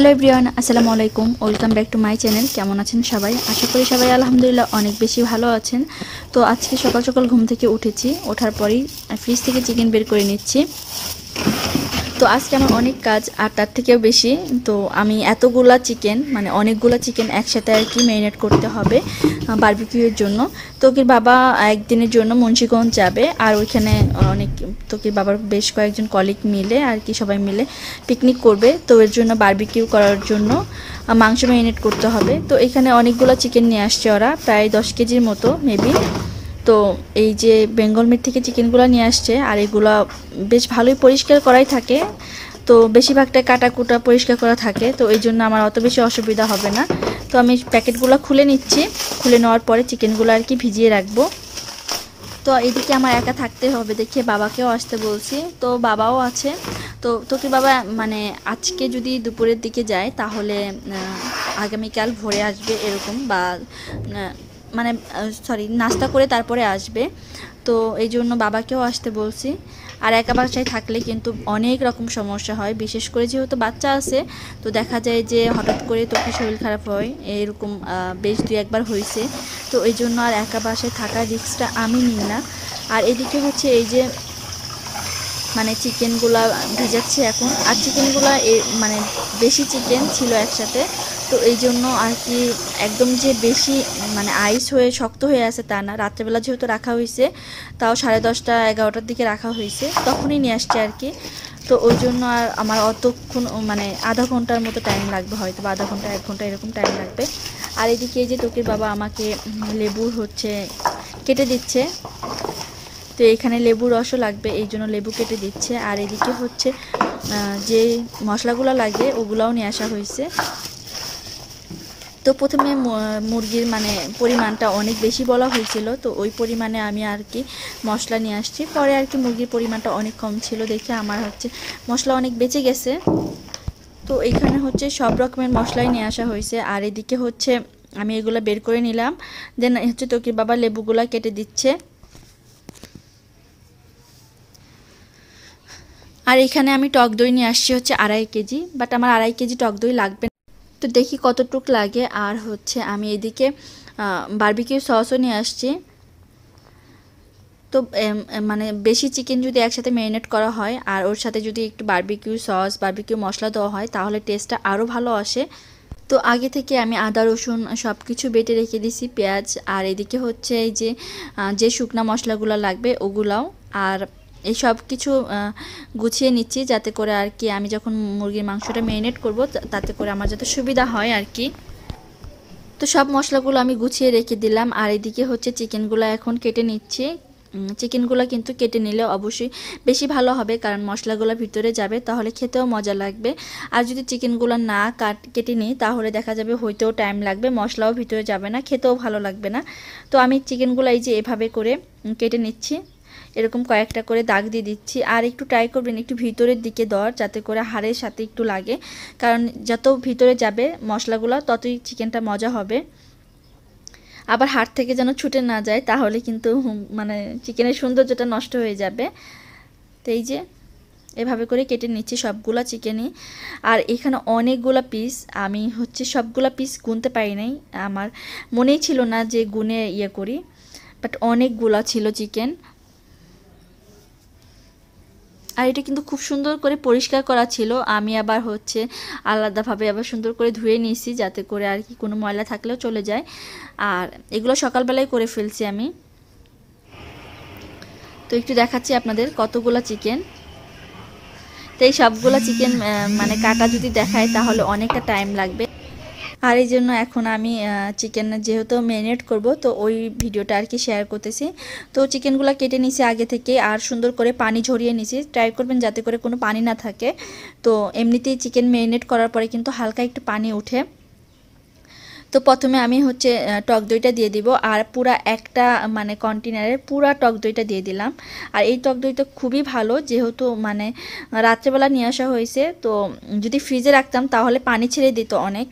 Hello everyone, আসসালামু আলাইকুম। Welcome back to my channel. কেমন আছেন সবাই? আশা করি সবাই আলহামদুলিল্লাহ অনেক বেশি ভালো আছেন। তো আজকে সকাল সকাল ঘুম থেকে উঠেছি, ওঠার পরেই ফ্রিজ থেকে চিকেন বের করে নিচ্ছি। তো আজকে আমার অনেক কাজ, আর তার থেকেও বেশি তো আমি এতগুলা চিকেন মানে অনেকগুলা চিকেন একসাথে আর কি ম্যারিনেট করতে হবে বারবিকিউর জন্য। তোকির বাবা একদিনের জন্য মুন্সিগঞ্জ যাবে, আর ওইখানে অনেক তোকির বাবার বেশ কয়েকজন কলিগ মিলে আর কি সবাই মিলে পিকনিক করবে। তো এর জন্য বারবিকিউ করার জন্য মাংস ম্যারিনেট করতে হবে। তো এখানে অনেকগুলো চিকেন নিয়ে আসছে ওরা, প্রায় 10 কেজির মতো মেবি। তো এই যে বেঙ্গল মিট থেকে চিকেনগুলো নিয়ে আসছে, আর এগুলো বেশ ভালোই পরিষ্কার করাই থাকে। তো বেশিরভাগটাই কাটাকুটা পরিষ্কার করা থাকে, তো এই জন্য আমার অত বেশি অসুবিধা হবে না। তো আমি প্যাকেটগুলো খুলে নিচ্ছি, খুলে নেওয়ার পরে চিকেনগুলো আর কি ভিজিয়ে রাখবো। তো এদিকে আমার একা থাকতে হবে দেখে বাবাকেও আসতে বলছি, তো বাবাও আছে। তো তোকে বাবা মানে আজকে যদি দুপুরের দিকে যায় তাহলে আগামীকাল ভোরে আসবে এরকম, বা মানে সরি নাস্তা করে তারপরে আসবে। তো এই জন্য বাবাকেও আসতে বলছি। আর একা বাসায় থাকলে কিন্তু অনেক রকম সমস্যা হয়, বিশেষ করে যেহেতু বাচ্চা আছে, তো দেখা যায় যে হঠাৎ করে তোকে শরীর খারাপ হয়, এরকম বেশ 2-1বার হয়েছে। তো এই জন্য আর একা বাসায় থাকার রিস্কটা আমি নিই না। আর এদিকে হচ্ছে এই যে মানে চিকেনগুলা ভিজাচ্ছি এখন, আর চিকেনগুলা মানে বেশি চিকেন ছিল একসাথে, তো এই জন্য আর কি একদম যে বেশি মানে আইস হয়ে শক্ত হয়ে আছে তা না। রাত্রেবেলা যেহেতু রাখা হয়েছে, তাও 10:30-11টার দিকে রাখা হয়েছে, তখনই নিয়ে আসছে আর কি। তো ওই জন্য আর আমার অতক্ষণ মানে আধা ঘন্টার মতো টাইম লাগবে, হয়তো বা আধা ঘন্টা 1 ঘন্টা এরকম টাইম লাগবে। আর এদিকে এই যে তোকির বাবা আমাকে লেবুর হচ্ছে কেটে দিচ্ছে, তো এখানে লেবু রসও লাগবে, এই জন্য লেবু কেটে দিচ্ছে। আর এদিকে হচ্ছে যে মশলাগুলো লাগে ওগুলাও নিয়ে আসা হয়েছে। তো প্রথমে মুরগির মানে পরিমাণটা অনেক বেশি বলা হয়েছিল, তো ওই পরিমাণে আমি আর কি মশলা নিয়ে আসছি। পরে আর কি মুরগির পরিমাণটা অনেক কম ছিল দেখে আমার হচ্ছে মশলা অনেক বেঁচে গেছে। তো এইখানে হচ্ছে সব রকমের মশলাই নিয়ে আসা হয়েছে। আর এদিকে হচ্ছে আমি এগুলো বের করে নিলাম, দেন হচ্ছে তোকির বাবা লেবুগুলা কেটে দিচ্ছে। আর এখানে আমি টক দই নিয়ে আসছি হচ্ছে 2.5 কেজি, বাট আমার 2.5 কেজি টক দই লাগবে, তো দেখি কতটুক লাগে। আর হচ্ছে আমি এদিকে বারবিকিউ সসও নিয়ে আসছি। তো মানে বেশি চিকেন যদি একসাথে ম্যারিনেট করা হয় আর ওর সাথে যদি একটু বারবিকিউ সস বারবিকিউ মশলা দেওয়া হয় তাহলে টেস্টটা আরও ভালো আসে। তো আগে থেকে আমি আদা রসুন সব কিছু বেটে রেখে দিছি, পেঁয়াজ। আর এদিকে হচ্ছে এই যে শুকনা মশলাগুলো লাগবে ওগুলাও, আর এই সব কিছু গুছিয়ে নিচ্ছি যাতে করে আর কি আমি যখন মুরগির মাংসটা ম্যারিনেট করব তাতে করে আমার যাতে সুবিধা হয় আর কি। তো সব মশলাগুলো আমি গুছিয়ে রেখে দিলাম। আর এদিকে হচ্ছে চিকেনগুলো এখন কেটে নিচ্ছি। চিকেনগুলো কিন্তু কেটে নিলে অবশ্যই বেশি ভালো হবে, কারণ মশলাগুলো ভিতরে যাবে, তাহলে খেতেও মজা লাগবে। আর যদি চিকেনগুলো না কেটে নিই তাহলে দেখা যাবে হইতেও টাইম লাগবে, মশলাও ভিতরে যাবে না, খেতেও ভালো লাগবে না। তো আমি চিকেনগুলো এই যে এভাবে করে কেটে নিচ্ছি, এরকম কয়েকটা করে দাগ দিয়ে দিচ্ছি। আর একটু ট্রাই করবেন একটু ভিতরের দিকে দেওয়ার, যাতে করে হাড়ের সাথে একটু লাগে, কারণ যত ভিতরে যাবে মশলাগুলো ততই চিকেনটা মজা হবে। আবার হাড় থেকে যেন ছুটে না যায়, তাহলে কিন্তু মানে চিকেনের সৌন্দর্যটা নষ্ট হয়ে যাবে। তো এই যে এভাবে করে কেটে নিচ্ছি সবগুলা চিকেনই। আর এখানে অনেকগুলা পিস, আমি হচ্ছে সবগুলা পিস গুনতে পারি নাই, আমার মনেই ছিল না যে গুনে ইয়ে করি, বাট অনেকগুলা ছিল চিকেন। আর এটা কিন্তু খুব সুন্দর করে পরিষ্কার করা ছিল, আমি আবার হচ্ছে আলাদাভাবে আবার সুন্দর করে ধুয়ে নিয়েছি যাতে করে আর কি কোনো ময়লা থাকলেও চলে যায়। আর এগুলো সকালবেলায় করে ফেলছি আমি। তো একটু দেখাচ্ছি আপনাদের কতগুলো চিকেন। তো এই সবগুলো চিকেন মানে কাটা যদি দেখায় তাহলে অনেকটা টাইম লাগবে, আর এই জন্য এখন আমি চিকেন যেহেতু ম্যারিনেট করব তো ওই ভিডিওটা আর কি শেয়ার করতেছি। তো চিকেনগুলো কেটে নিছি আগে থেকে, আর সুন্দর করে পানি ঝরিয়ে নিছি, ট্রাই করবেন যাতে করে কোনো পানি না থাকে। তো এমনিতেই চিকেন ম্যারিনেট করার পরে কিন্তু হালকা একটু পানি ওঠে। তো প্রথমে আমি হচ্ছে টক দইটা দিয়ে দিব, আর পুরা একটা মানে কন্টেনারের পুরা টক দইটা দিয়ে দিলাম। আর এই টক দইটা খুবই ভালো, যেহেতু মানে রাত্রেবেলা নিয়ে আসা হয়েছে, তো যদি ফ্রিজে রাখতাম তাহলে পানি ছেড়ে দিত অনেক।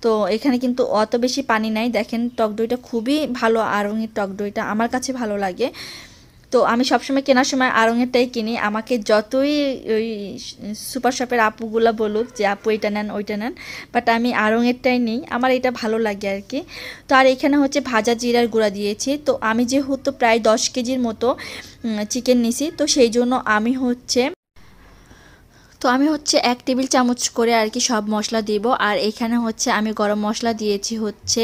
তো এখানে কিন্তু অত বেশি পানি নাই, দেখেন টক দইটা খুবই ভালো, আর টক দইটা আমার কাছে ভালো লাগে। তো আমি সবসময় কেনার সময় আড়ংয়েরটাই কিনি। আমাকে যতই ওই সুপার শপের আপুগুলা বলুক যে আপু এটা নেন ওইটা নেন, বাট আমি আড়ংয়েরটাই নিই, আমার এটা ভালো লাগে আর কি। তো আর এখানে হচ্ছে ভাজা জিরার গুঁড়া দিয়েছি। তো আমি যেহেতু প্রায় 10 কেজির মতো চিকেন নিছি, তো সেই জন্য আমি হচ্ছে 1 টেবিল চামচ করে আর কি সব মশলা দিব। আর এখানে হচ্ছে আমি গরম মশলা দিয়েছি হচ্ছে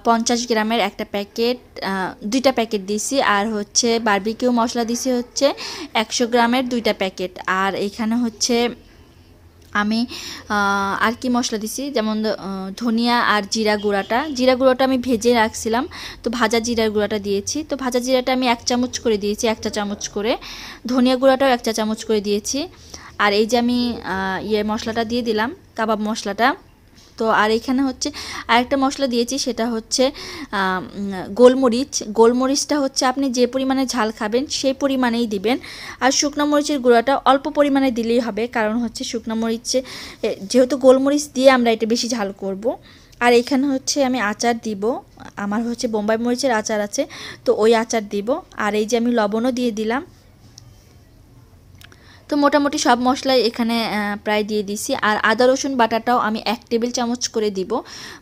50 গ্রামের একটা প্যাকেট, 2টা প্যাকেট দিছি। আর হচ্ছে বারবিকিউ মশলা দিছি হচ্ছে 100 গ্রামের 2টা প্যাকেট। আর এখানে হচ্ছে আমি আর কি মশলা দিছি, যেমন ধনিয়া আর জিরা গুঁড়াটা আমি ভেজে রাখছিলাম, তো ভাজা জিরার গুঁড়াটা দিয়েছি। তো ভাজা জিরাটা আমি 1 চামচ করে দিয়েছি, 1 চা চামচ করে। ধনিয়া গুঁড়াটাও 1 চা চামচ করে দিয়েছি। আর এই যে আমি মশলাটা দিয়ে দিলাম, কাবাব মশলাটা। তো আর এখানে হচ্ছে আরেকটা মশলা দিয়েছি, সেটা হচ্ছে গোলমরিচটা হচ্ছে আপনি যে পরিমাণে ঝাল খাবেন সেই পরিমাণেই দিবেন। আর শুকনো মরিচের গুঁড়াটা অল্প পরিমাণে দিলেই হবে, কারণ হচ্ছে শুকনো মরিচে যেহেতু গোলমরিচ দিয়ে আমরা এটা বেশি ঝাল করব। আর এখানে হচ্ছে আমি আচার দিব, আমার হচ্ছে বোম্বাই মরিচের আচার আছে, তো ওই আচার দিব। আর এই যে আমি লবণও দিয়ে দিলাম। তো মোটামুটি সব মশলাই এখানে প্রায় দিয়ে দিছি। আর আদা রসুন বাটাটাও আমি 1 টেবিল চামচ করে দিব,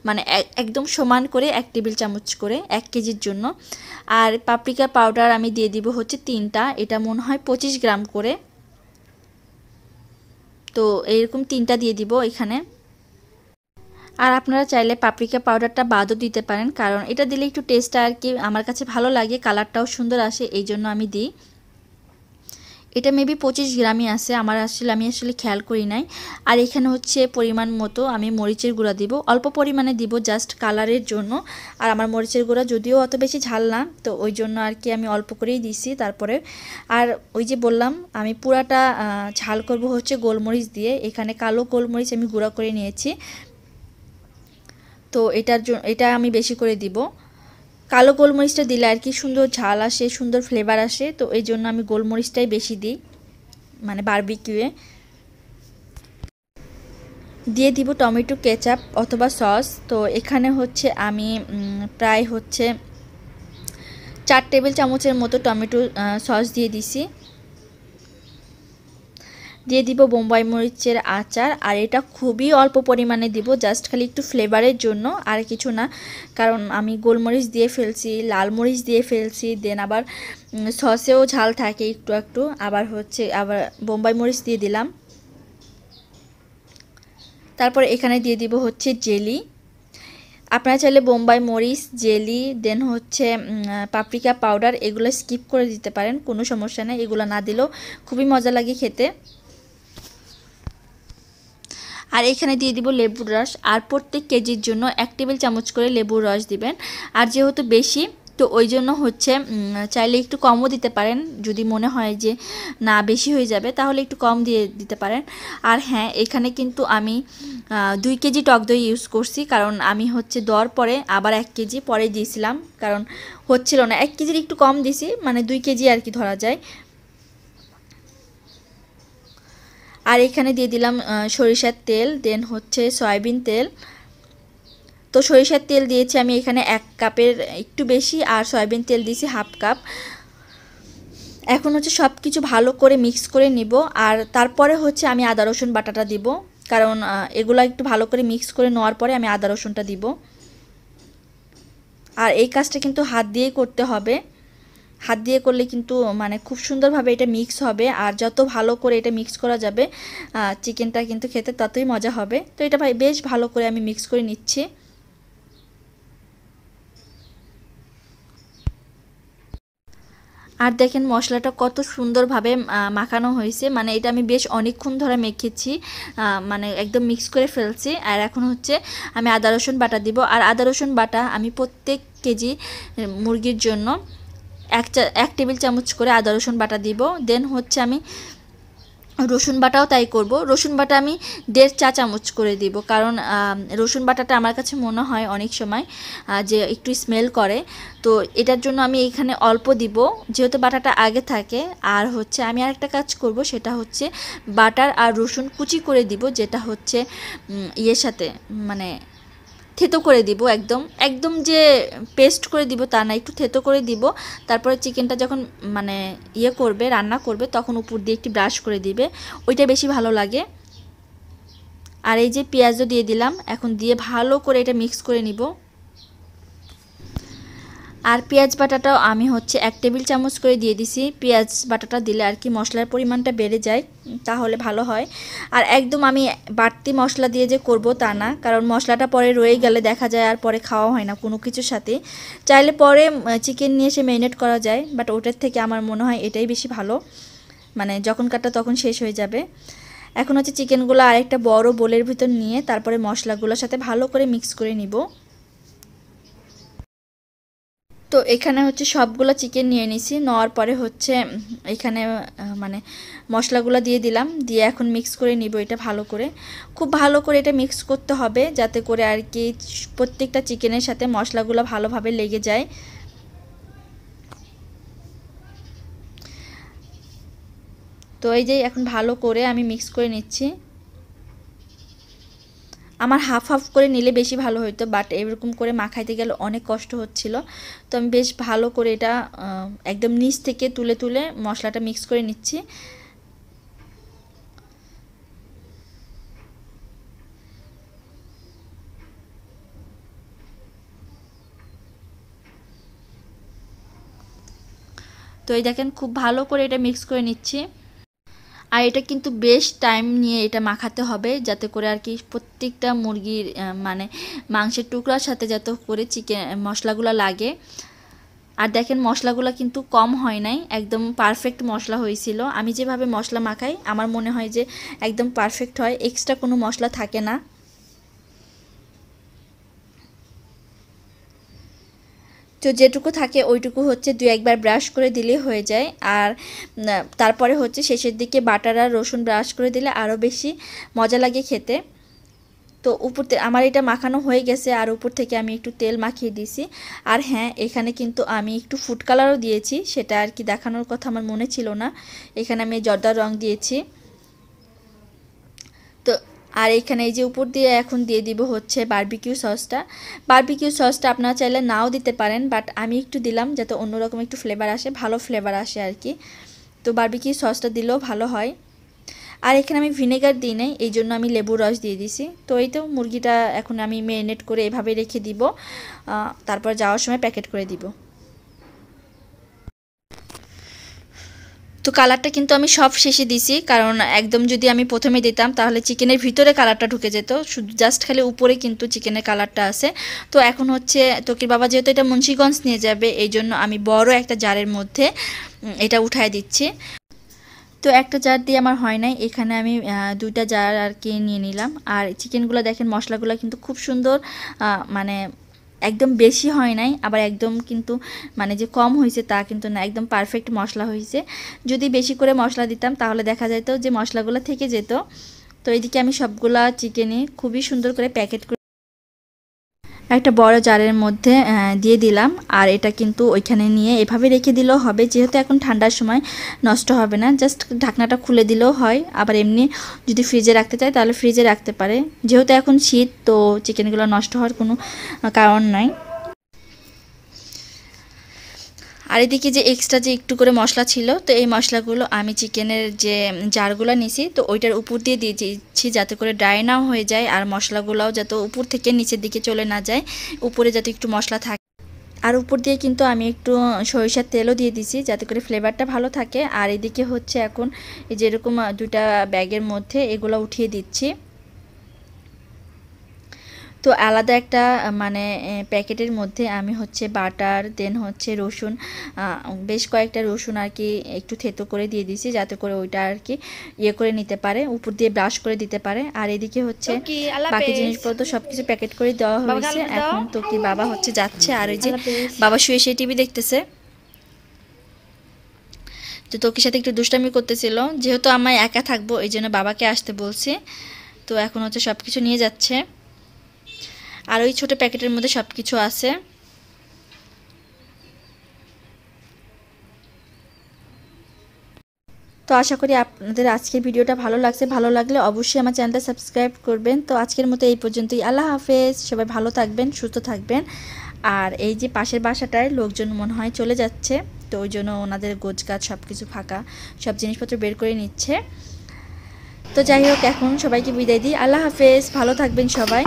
মানে একদম সমান করে 1 টেবিল চামচ করে 1 কেজির জন্য। আর পাপরিকা পাউডার আমি দিয়ে দিব হচ্ছে 3টা, এটা মনে হয় 25 গ্রাম করে। তো এরকম 3টা দিয়ে দিব এখানে। আর আপনারা চাইলে পাপরিকা পাউডারটা বাদও দিতে পারেন, কারণ এটা দিলে একটু টেস্টটা আর কি আমার কাছে ভালো লাগে, কালারটাও সুন্দর আসে, এই জন্য আমি দিই। এটা মেবি 25 গ্রামই আছে, আমি আসলে খেয়াল করি নাই। আর এখানে হচ্ছে পরিমাণ মতো আমি মরিচের গুঁড়া দিব, অল্প পরিমাণে দিব জাস্ট কালারের জন্য। আর আমার মরিচের গুঁড়া যদিও অত বেশি ঝাল না, তো ওই জন্য আর কি আমি অল্প করেই দিছি। তারপরে আর ওই যে বললাম আমি পুরাটা ঝাল করব হচ্ছে গোলমরিচ দিয়ে, এখানে কালো গোলমরিচ আমি গুঁড়া করে নিয়েছি। তো এটা আমি বেশি করে দিব। কালো গোলমরিচটা দিলে আর কি সুন্দর ঝাল আসে, সুন্দর ফ্লেভার আসে, তো এই জন্য আমি গোলমরিচটাই বেশি দিই, মানে বারবিকিউয়ে। দিয়ে দিব টমেটো কেচাপ অথবা সস। তো এখানে হচ্ছে আমি প্রায় হচ্ছে 4 টেবিল চামচের মতো টমেটো সস দিয়ে দিছি। দিয়ে দিব বোম্বাই মরিচের আচার, আর এটা খুবই অল্প পরিমাণে দিব, জাস্ট খালি একটু ফ্লেভারের জন্য, আর কিছু না। কারণ আমি গোলমরিচ দিয়ে ফেলছি, লাল মরিচ দিয়ে ফেলছি, দেন আবার সসেও ঝাল থাকে একটু একটু, আবার বোম্বাই মরিচ দিয়ে দিলাম। তারপর এখানে দিয়ে দিব হচ্ছে জেলি। আপনারা চাইলে বোম্বাই মরিচ, জেলি, দেন হচ্ছে পাপরিকা পাউডার এগুলো স্কিপ করে দিতে পারেন, কোনো সমস্যা নেই, এগুলো না দিলেও খুবই মজা লাগে খেতে। আর এখানে দিয়ে দিব লেবুর রস, আর প্রত্যেক কেজির জন্য 1 টেবিল চামচ করে লেবুর রস দিবেন। আর যেহেতু বেশি, তো ওই জন্য হচ্ছে চাইলে একটু কমও দিতে পারেন, যদি মনে হয় যে না বেশি হয়ে যাবে তাহলে একটু কম দিয়ে দিতে পারেন। আর হ্যাঁ, এখানে কিন্তু আমি 2 কেজি টক দই ইউজ করছি, কারণ আমি হচ্ছে দেওয়ার পরে আবার 1 কেজি পরে দিয়েছিলাম, কারণ হচ্ছিল না, 1 কেজির একটু কম দিছি, মানে 2 কেজি আর কি ধরা যায়। আর এখানে দিয়ে দিলাম সরিষার তেল, দেন হচ্ছে সয়াবিন তেল। তো সরিষার তেল দিয়েছি আমি এখানে 1 কাপের একটু বেশি, আর সয়াবিন তেল দিয়েছি 1/2 কাপ। এখন হচ্ছে সব কিছু ভালো করে মিক্স করে নিব। আর তারপরে হচ্ছে আমি আদা রসুন বাটাটা দিব, কারণ এগুলো একটু ভালো করে মিক্স করে নেওয়ার পরে আমি আদা রসুনটা দিব। আর এই কাজটা কিন্তু হাত দিয়েই করতে হবে, হাত দিয়ে করলে কিন্তু মানে খুব সুন্দরভাবে এটা মিক্স হবে। আর যত ভালো করে এটা মিক্স করা যাবে চিকেনটা কিন্তু খেতে ততই মজা হবে। তো এটা বেশ ভালো করে আমি মিক্স করে নিচ্ছি। আর দেখেন মশলাটা কত সুন্দরভাবে মাখানো হয়েছে, মানে এটা আমি বেশ অনেকক্ষণ ধরে মেখেছি, মানে একদম মিক্স করে ফেলছি। আর এখন হচ্ছে আমি আদা রসুন বাটা দিব। আর আদা রসুন বাটা আমি প্রত্যেক কেজি মুরগির জন্য 1 টেবিল চামচ করে আদা রসুন বাটা দিব। দেন হচ্ছে আমি রসুন বাটাও তাই করব, রসুন বাটা আমি 1.5 চা চামচ করে দিব, কারণ রসুন বাটাটা আমার কাছে মনে হয় অনেক সময় যে একটু স্মেল করে, তো এটার জন্য আমি এখানে অল্প দিব, যেহেতু বাটাটা আগে থাকে। আর হচ্ছে আমি আরেকটা কাজ করব, সেটা হচ্ছে বাটার আর রসুন কুচি করে দিব, যেটা হচ্ছে ইয়ের সাথে মানে থেতো করে দিব, একদম একদম যে পেস্ট করে দিব তা না, একটু থেতো করে দিব। তারপরে চিকেনটা যখন মানে ইয়ে করবে, রান্না করবে, তখন উপর দিয়ে একটু ব্রাশ করে দিবে, ওইটা বেশি ভালো লাগে। আর এই যে পেঁয়াজও দিয়ে দিলাম, এখন দিয়ে ভালো করে এটা মিক্স করে নিব। আর পেঁয়াজ বাটাটাও আমি হচ্ছে 1 টেবিল চামচ করে দিয়ে দিছি। পেঁয়াজ বাটাটা দিলে আর কি মশলার পরিমাণটা বেড়ে যায়, তাহলে ভালো হয়। আর একদম আমি বাড়তি মশলা দিয়ে যে করব তা না, কারণ মশলাটা পরে রয়ে গেলে দেখা যায় আর পরে খাওয়া হয় না কোনো কিছুর সাথে। চাইলে পরে চিকেন নিয়ে এসে ম্যারিনেট করা যায়, বাট ওটার থেকে আমার মনে হয় এটাই বেশি ভালো, মানে যখন কাটা তখন শেষ হয়ে যাবে। এখন হচ্ছে চিকেনগুলো আরেকটা বড় বোলের ভিতর নিয়ে তারপরে মশলাগুলোর সাথে ভালো করে মিক্স করে নিব। তো এখানে হচ্ছে সবগুলো চিকেন নিয়ে নিছি, নেওয়ার পরে হচ্ছে এখানে মানে মশলাগুলো দিয়ে দিলাম, দিয়ে এখন মিক্স করে নিব এটা ভালো করে। খুব ভালো করে এটা মিক্স করতে হবে যাতে করে আর কি প্রত্যেকটা চিকেনের সাথে মশলাগুলো ভালোভাবে লেগে যায়। তো এই যে এখন ভালো করে আমি মিক্স করে নিচ্ছি। আমার হাফ হাফ করে নিলে বেশি ভালো হতো, বাট এরকম করে মাখাইতে গেলে অনেক কষ্ট হচ্ছিল। তো আমি বেশ ভালো করে এটা একদম নিচ থেকে তুলে তুলে মশলাটা মিক্স করে নিচ্ছি। তো এই দেখেন খুব ভালো করে এটা মিক্স করে নিচ্ছি। আর এটা কিন্তু বেশ টাইম নিয়ে এটা মাখাতে হবে, যাতে করে আর কি প্রত্যেকটা মুরগির মানে মাংসের টুকরার সাথে যাতে করে চিকেন মশলাগুলো লাগে। আর দেখেন মশলাগুলো কিন্তু কম হয় নাই, একদম পারফেক্ট মশলা হয়েছিল। আমি যেভাবে মশলা মাখাই আমার মনে হয় যে একদম পারফেক্ট হয়, এক্সট্রা কোনো মশলা থাকে না। তো যেটুকু থাকে ওইটুকু হচ্ছে 2-1 বার ব্রাশ করে দিলেই হয়ে যায়। আর তারপরে হচ্ছে শেষের দিকে বাটার আর রসুন ব্রাশ করে দিলে আরও বেশি মজা লাগে খেতে। তো আমার এটা মাখানো হয়ে গেছে, আর উপর থেকে আমি একটু তেল মাখিয়ে দিয়েছি। আর হ্যাঁ, এখানে কিন্তু আমি একটু ফুড কালারও দিয়েছি, সেটা আর কি দেখানোর কথা আমার মনে ছিল না। এখানে আমি জর্দার রং দিয়েছি। তো আর এখানে এই যে উপর দিয়ে এখন দিয়ে দিব হচ্ছে বারবিকিউ সসটা। বারবিকিউ সসটা আপনারা চাইলে নাও দিতে পারেন, বাট আমি একটু দিলাম যাতে অন্যরকম একটু ফ্লেভার আসে, ভালো ফ্লেভার আসে আর কি। তো বারবিকিউ সসটা দিলেও ভালো হয়। আর এখানে আমি ভিনেগার দিই নাই, এই জন্য আমি লেবুর রস দিয়ে দিছি। তো এই তো মুরগিটা এখন আমি ম্যারিনেট করে এভাবে রেখে দিব, তারপর যাওয়ার সময় প্যাকেট করে দিব। তো কালারটা কিন্তু আমি সব শেষে দিছি, কারণ একদম যদি আমি প্রথমে দিতাম তাহলে চিকেনের ভিতরে কালারটা ঢুকে যেত, শুধু জাস্ট খালি উপরে কিন্তু চিকেনের কালারটা আছে। তো এখন হচ্ছে তোকির বাবা যেহেতু এটা মুন্সিগঞ্জ নিয়ে যাবে, এই জন্য আমি বড় একটা জারের মধ্যে এটা উঠায় দিচ্ছি। তো একটা জার দিয়ে আমার হয় নাই, এখানে আমি 2টা জার আর কি নিয়ে নিলাম। আর চিকেনগুলো দেখেন মশলাগুলো কিন্তু খুব সুন্দর, মানে একদম বেশি হয় নাই, আবার একদম কিন্তু মানে যে কম হয়েছে তা কিন্তু না, একদম পারফেক্ট মশলা হয়েছে। যদি বেশি করে মশলা দিতাম তাহলে দেখা যেত যে মশলাগুলো থেকে যেত। তো এইদিকে আমি সবগুলা চিকেনে খুবই সুন্দর করে প্যাকেট করে একটা বড় জারের মধ্যে দিয়ে দিলাম। আর এটা কিন্তু ওইখানে নিয়ে এভাবে রেখে দিলেও হবে, যেহেতু এখন ঠান্ডার সময় নষ্ট হবে না, জাস্ট ঢাকনাটা খুলে দিলেও হয়। আবার এমনি যদি ফ্রিজে রাখতে চায় তাহলে ফ্রিজে রাখতে পারে, যেহেতু এখন শীত তো চিকেনগুলো নষ্ট হওয়ার কোনো কারণ নাই। আর এদিকে যে এক্সট্রা যে একটু করে মশলা ছিল, তো এই মশলাগুলো আমি চিকেনের যে জারগুলো নিছি তো ওইটার উপর দিয়ে দিচ্ছি, যাতে করে ড্রাই নাও হয়ে যায়, আর মশলাগুলোও যাতে উপর থেকে নিচের দিকে চলে না যায়, উপরে যাতে একটু মশলা থাকে। আর উপর দিয়ে কিন্তু আমি একটু সরিষার তেলও দিয়ে দিছি, যাতে করে ফ্লেভারটা ভালো থাকে। আর এদিকে হচ্ছে এখন এই যেরকম 2টা ব্যাগের মধ্যে এগুলো উঠিয়ে দিচ্ছি। তো আলাদা একটা মানে প্যাকেটের মধ্যে আমি হচ্ছে বাটার, দেন হচ্ছে রসুন, বেশ কয়েকটা রসুন আর কি একটু থেতো করে দিয়ে দিয়েছি, যাতে করে ওইটা আর কি ইয়ে করে নিতে পারে, উপর দিয়ে ব্রাশ করে দিতে পারে। আর এদিকে হচ্ছে বাকি জিনিসপত্র সব কিছু প্যাকেট করে দেওয়া হয়েছে। এখন তো কি বাবা হচ্ছে যাচ্ছে, আর ওই যে বাবা শুয়ে শুয়ে টিভি দেখতেছে। তো তোকির সাথে একটু দুষ্টামি করতেছিল, যেহেতু আমি একা থাকবো এই জন্য বাবাকে আসতে বলছি। তো এখন হচ্ছে সব কিছু নিয়ে যাচ্ছে, আর ওই ছোট প্যাকেটের মধ্যে সব কিছু আছে। তো তো আশা করি আপনাদের আজকের ভিডিওটা ভালো লাগছে। ভালো লাগলে অবশ্যই আমার চ্যানেলটা সাবস্ক্রাইব করবেন। তো আজকের মতো এই পর্যন্তই। আল্লাহ হাফেজ। সবাই ভালো থাকবেন, সুস্থ থাকবেন। আর এই যে পাশের বাসাটায় লোকজন মনে হয় চলে যাচ্ছে, তো ওই জন্য ওনাদের গোছগাছ সব কিছু ফাঁকা, সব জিনিসপত্র বের করে নিচ্ছে। তো যাই হোক, এখন সবাইকে বিদায় দিই। আল্লাহ হাফেজ, ভালো থাকবেন সবাই।